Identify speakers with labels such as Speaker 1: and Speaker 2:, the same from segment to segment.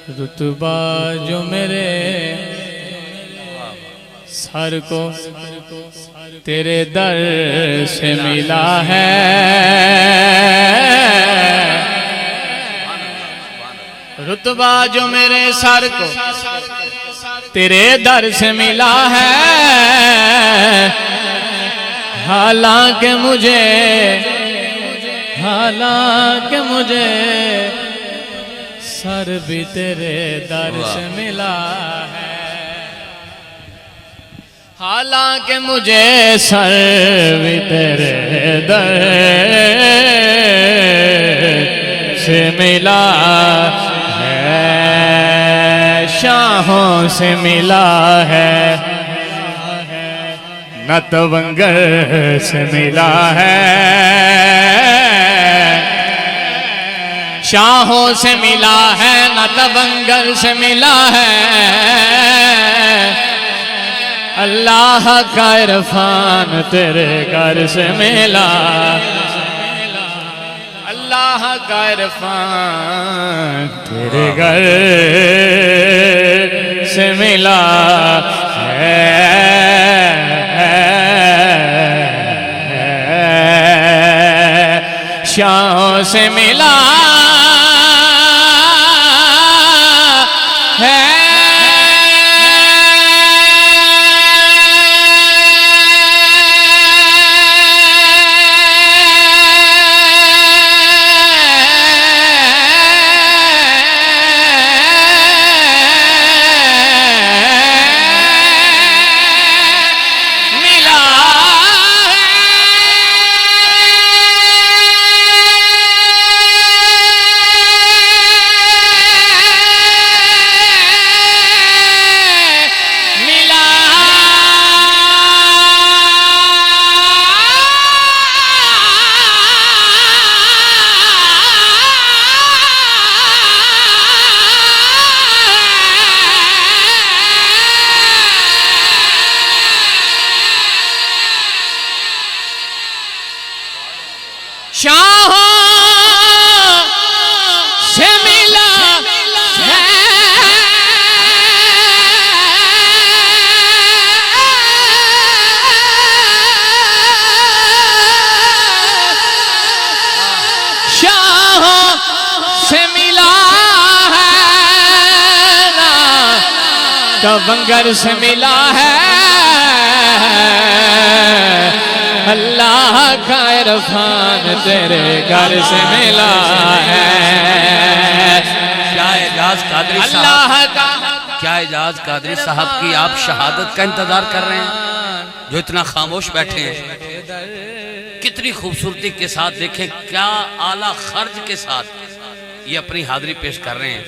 Speaker 1: रुतबा जो मेरे सर को तेरे दर से मिला है, रुतबा जो मेरे सर को तेरे दर से मिला है। हालांकि मुझे सर भी तेरे दर से मिला है। हालांकि मुझे सर भी तेरे दर से मिला है, शाहों से मिला है, नटवंगर से मिला है, शाहों से मिला है, नटवंगर से मिला है। अल्लाह का इरफान तेरे घर से मिला, अल्लाह का इरफान तेरे घर से मिला है। शाहों से मिला है, नटवंगर से मिला है। अल्लाह का इरफान तेरे घर से मिला है।
Speaker 2: क्या एजाज कादरी
Speaker 1: अल्लाह का,
Speaker 2: क्या एजाज कादरी साहब की आप शहादत का इंतजार कर रहे हैं, जो इतना खामोश बैठे हैं। कितनी खूबसूरती के साथ देखें, क्या आला खर्च के साथ ये अपनी हाजिरी पेश कर रहे हैं।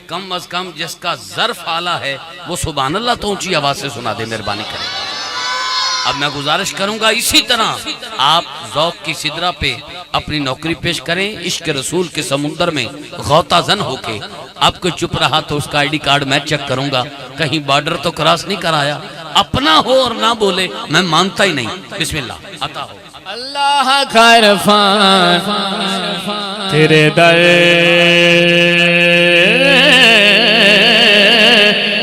Speaker 2: कम अज कम जिसका ज़र्फ आला है वो सुभान अल्लाह तो ऊंची आवाज से सुना दे, मेहरबानी करें। अब मैं गुजारिश करूंगा इसी तरह आप ज़ौक़ की सिदरा पे अपनी नौकरी पेश करें। इश्क रसूल के समुंदर में गौताजन होके आपको चुप रहा तो उसका ID कार्ड मैं चेक करूंगा, कहीं बॉर्डर तो क्रॉस नहीं कराया। अपना हो और ना बोले मैं मानता ही नहीं। बिस्मिल्लाह अता हो।
Speaker 1: अल्लाह का इरफान तेरे दर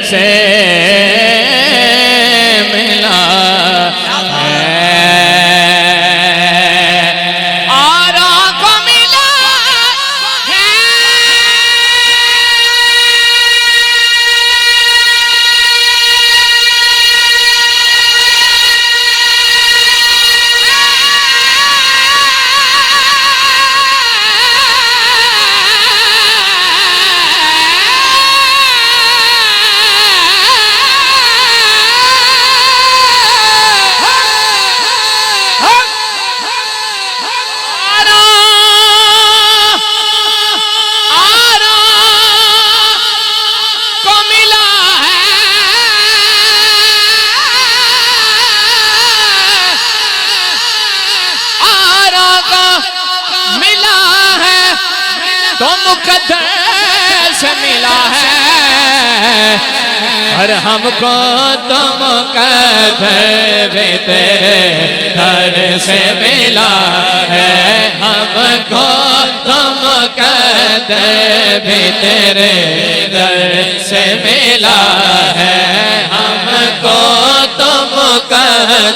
Speaker 1: से मिला है, आरा को मिला है, तो मुकद्दर से मिला है। और हमको तो मुकद्दर भी तेरे दर से मिला है, हमको तो मुकद्दर भी तेरे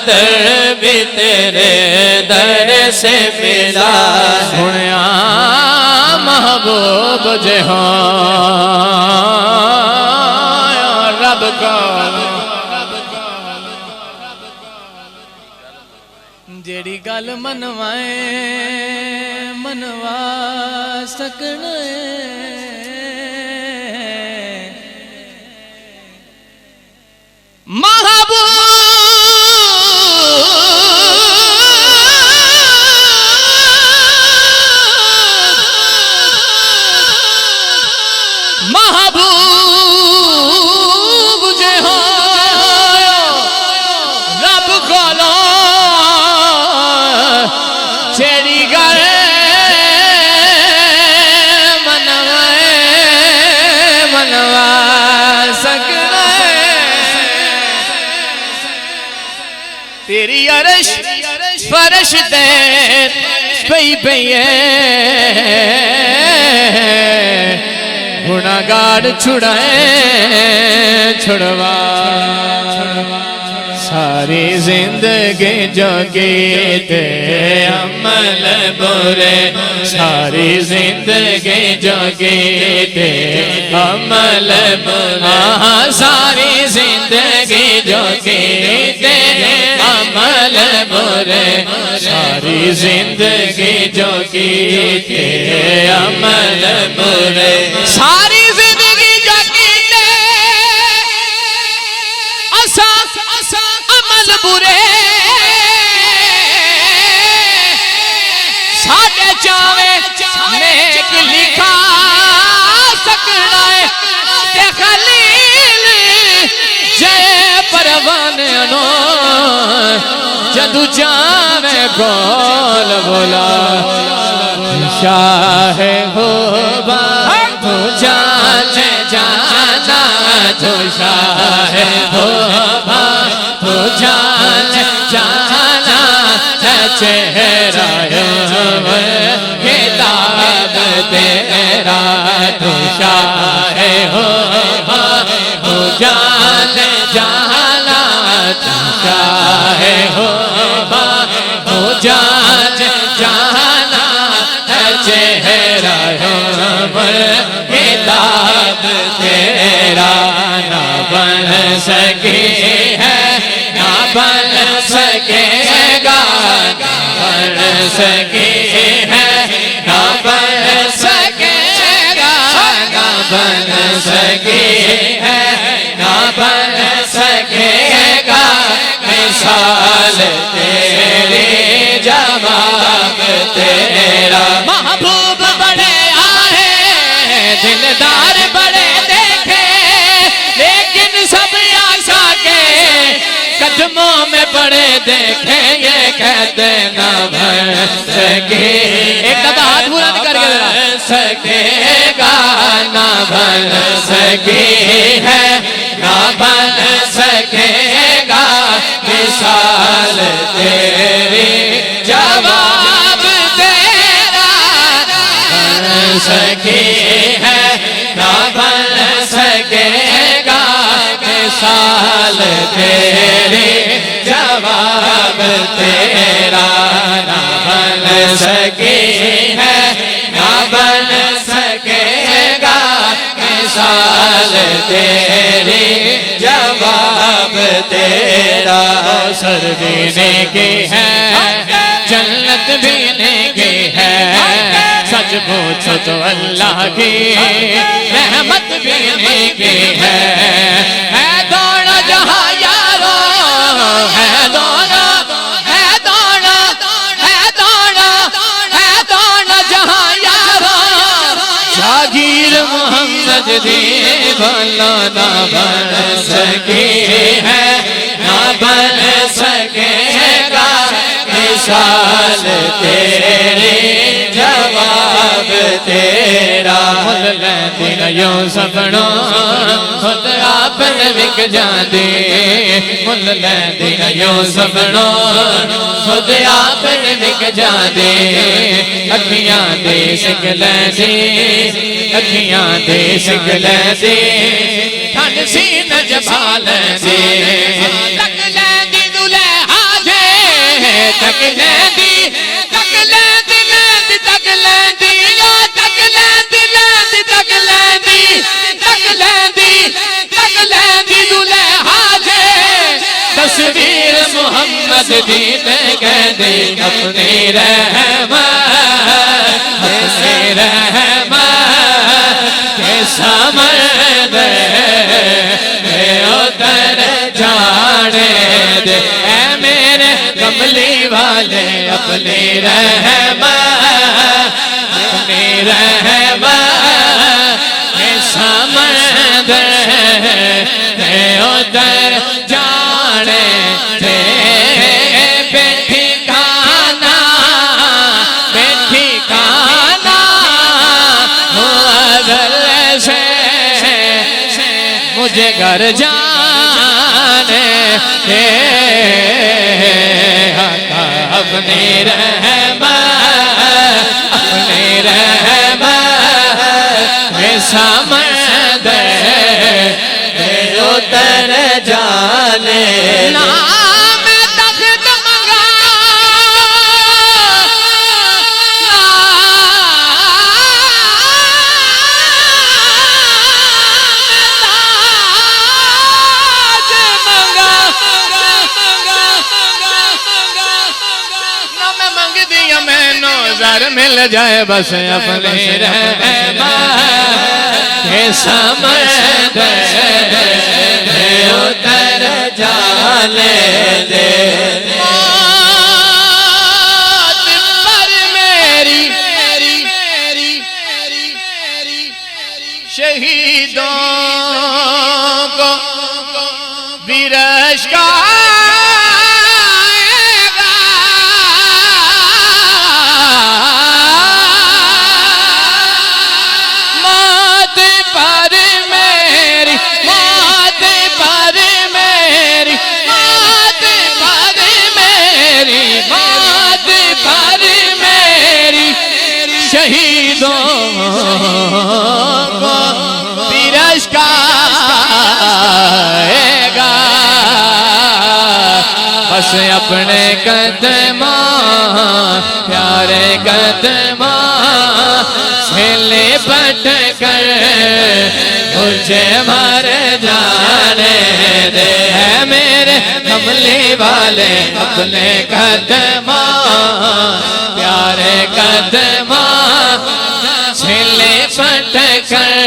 Speaker 3: दर भी तेरे दर से मिला है।
Speaker 1: सुनिया महबूब जे हो रब का जेड़ी गल मनवाए मनवा सकना महबूब जे हो रब कोलो जेड़ी गल मनवा सकना तेरी अरश फरश ते पई पई गुनाहगार छुड़ाए छुड़वा सारी जिंदगी जोगी ते अमल बुरे सारी जिंदगी जोगी ते अमल बुरे सारी जिंदगी जोगी ते अमल बुरे सारी जिंदगी जोगी ते अमल बुरे सारी जिंदगी जोगी ते असा अमल बुरे साडे चावे नेक लिखा सकना है ते खलील जय परवाने नो जदू जावे गोल बोला शाह हो तू जाने जाना तो शाह हो तू जाने जाना चेहरा किताब तेरा तू शाह हो तू जाने जाना तू शाह हो तू जाने जाना चेहरा किताब तेरा ना बन सके है ना बन सकेगा ना बन सके है ना बन सकेगा ना बन सके है ना बन सकेगा मिसाल तेरे जवाब तेरा महबूब बड़े आए दिलदार बड़े देखे लेकिन सब आशा के कदमों में पड़े देखे ये कहते ना भर सके एक दफा हाथ बुलंद करके जरा सकेगा ना बन सके है ना बन सकेगा मिसाल तेरी जवाब तेरा बन सके है ना बन सकेगा मिसाल तेरी जवाब तेरा ना बन सके है ना बन सकेगा मिसाल तेरी जवाब तेरा सर देने के है जन्नत देने के है सच पूछो तो अल्लाह की रहमत देने के है दौड़ा जहाँ यारो है दौड़ा है दौड़ा है दौड़ा है दौड़ा जहाँ यारो जागीर मोहम्मद दी भला ना बन सके है ना बन सकेगा मिसाल तेरे जवाब तेरा मुल लैंदी न यूं सपनो खुद आप विक जांदे मुल लैंदी न यूं सपनो खुद आप विक जांदे अखियां दे सिक लैंदे अखियां दे सिक लैंदे ठंड सीन जबा लैंदे तक लैंदी दुल्हा
Speaker 3: मस्जिद कहते अपनी रहमत के समंदर में उतर जाने दे ऐ मेरे कमली वाले अपनी रहमत के समंदर में उतर जाने दे बैठी खाना से मुझे घर जाने दे अपनी रहमत समंदर में उतर जाने नाम तख्त मंगा
Speaker 1: नौज़र मिल जाए बस अपने
Speaker 3: रहमत के समंदर में उतर जाने दे
Speaker 1: मौत पर मेरी शहीदों को विरश का शहीदों को विरश गाएगा बस अपने कदमों प्यारे कदमों से लिपट कर मुझे मर जाने दे है मेरे कमली वाले अपने कदमों प्यारे कदमों छिले पट कर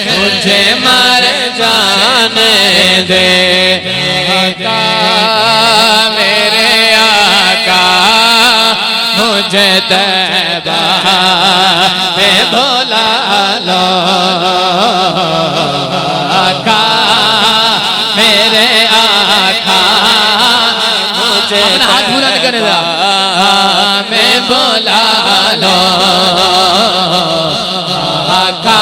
Speaker 1: मुझे मर जाने दे आका मेरे आका मुझे तैबा में बुला लो आका मेरे आका मुझे हाथ पूरा नहीं करने दे मैं बोला लो आका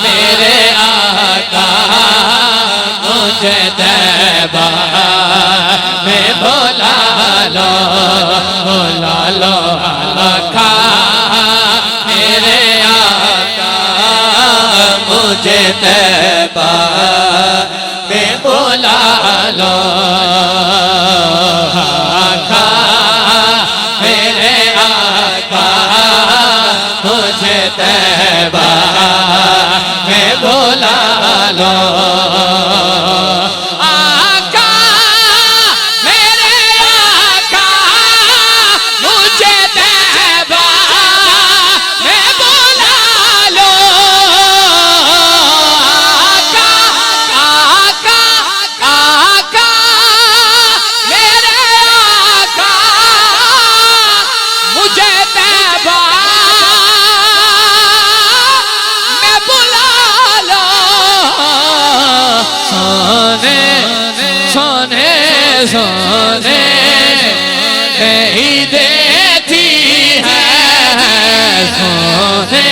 Speaker 1: मेरे आका मुझे तैबा में बोला लो आका मेरे आका मुझे तैबा में बोला लो तैबा में बोला लो आका मेरे आका मुझे तैबा में बोला लो आका आका मेरे आका मुझे तैबा सोने नहीं देती है सोने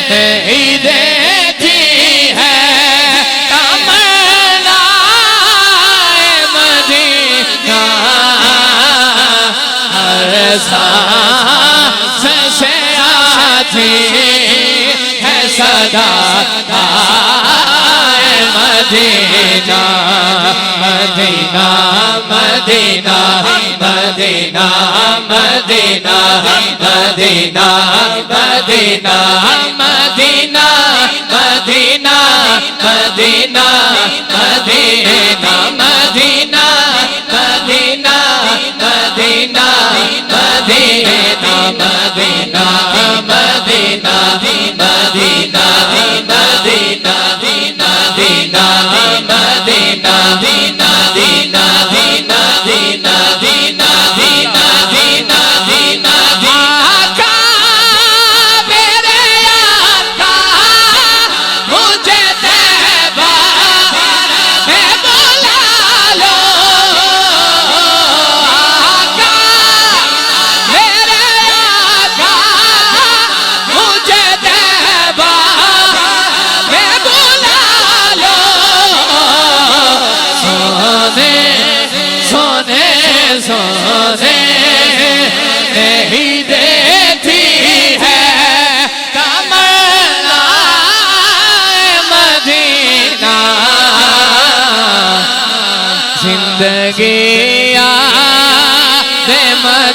Speaker 1: नहीं देती है तमन्ना मदीना हर सांस से आती है सदा Medina Medina Medina Medina Medina Medina Medina Medina Medina Medina Medina Medina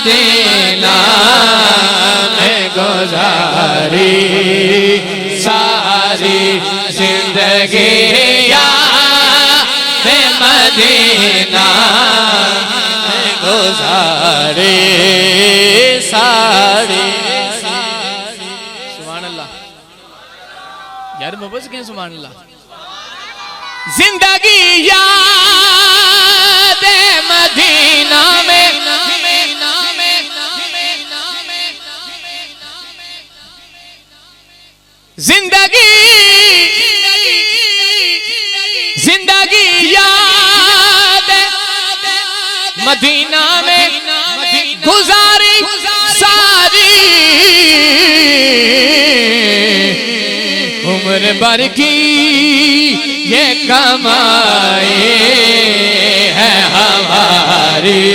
Speaker 3: Medina में गुजारी सारी जिंदगी याद मदीना में गुजारी सारी।
Speaker 1: सुभान अल्लाह यार बबस के सुभान अल्लाह। जिंदगी याद मदीना में जिंदगी जिंदगी याद मदीना में गुजारी सारी उम्र भर की ये कमाई है हमारी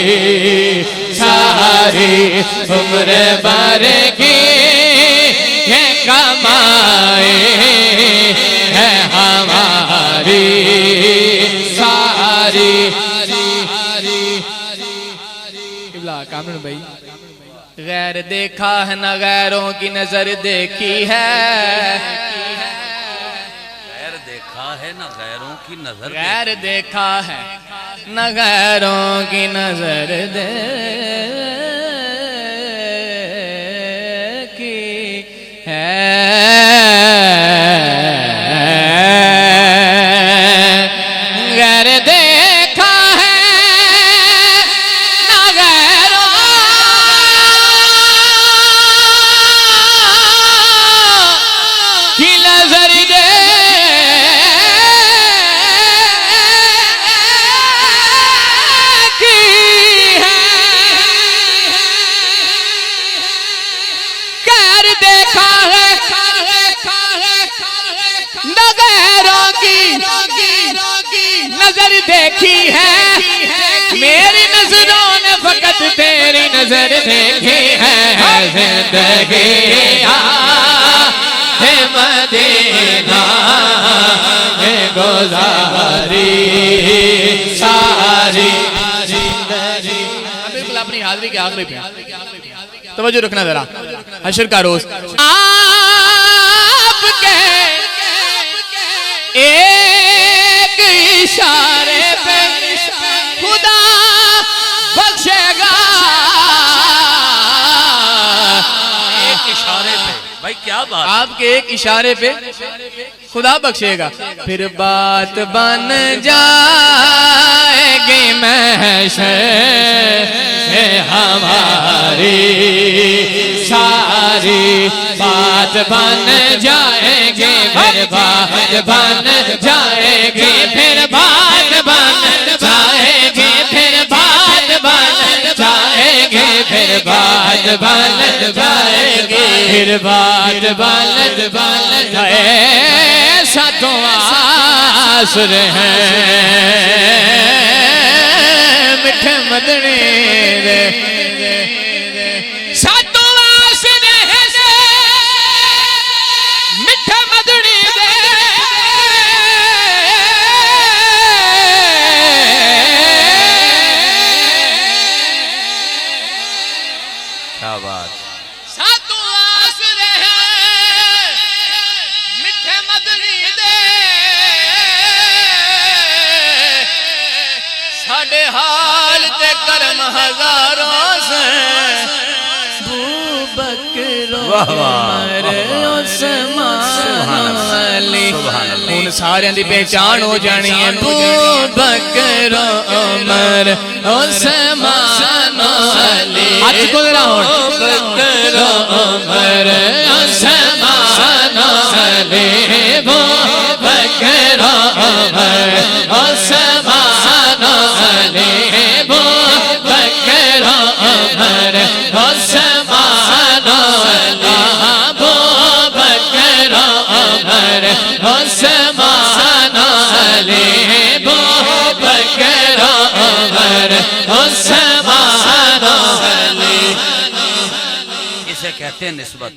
Speaker 1: सारी उम्र भर की ये कमाई है हमारी सारी। कामरान भाई गैर देखा है न गैरों की नजर देखी है,
Speaker 2: गैर देखा है न गैरों की नजर,
Speaker 1: गैर देखा है न गैरों की नजर देखी है। गैर देखा है न गैरों की नजर देखी है। गैर देखा है न गैरों की नजर देखी है। मेरी नजरों ने फकत तेरी नजर देखी है।
Speaker 3: जिंदगी है मदीना में गुजारी सारी जिंदगी।
Speaker 1: बिल्कुल अपनी हाजिरी के आखिरी पे तवज्जो रखना जरा। हशर का रोज आपके एक इशारे पे खुदा बख्शेगा।
Speaker 2: एक इशारे पे भाई क्या बात,
Speaker 1: आपके एक इशारे पे खुदा बख्शेगा। फिर बात बन जाएगी महशर
Speaker 3: है हमारी सारी बात बन जाएगी फिर बात बन जाएगी फिर बात बन जाएगी फिर बात बन जाएगी फिर बात बन जाएगी फिर बात बन जाए। सातों आसर हैं मिठे मदनी रे, सातों आसर हैं मिठे मदनी रे।
Speaker 2: क्या बात,
Speaker 1: सातों आसर हैं मिठे मदनी दे। साडे हाल ते करम हजारों से
Speaker 2: वाह वाह
Speaker 1: उस्मान अली हुन सारियां दी पहचान हो जानी है। अबू बकर उमर उस्मान अली आज को जरा हुन
Speaker 3: बकर उमर उस्मान अली अबू बकर उमर उस्मान अली अबू बकर उमर उस्मान अली अबू बकर उमर उस्मान अली अबू बकर उमर उस्मान अली।
Speaker 2: इसे कहते हैं निस्बत।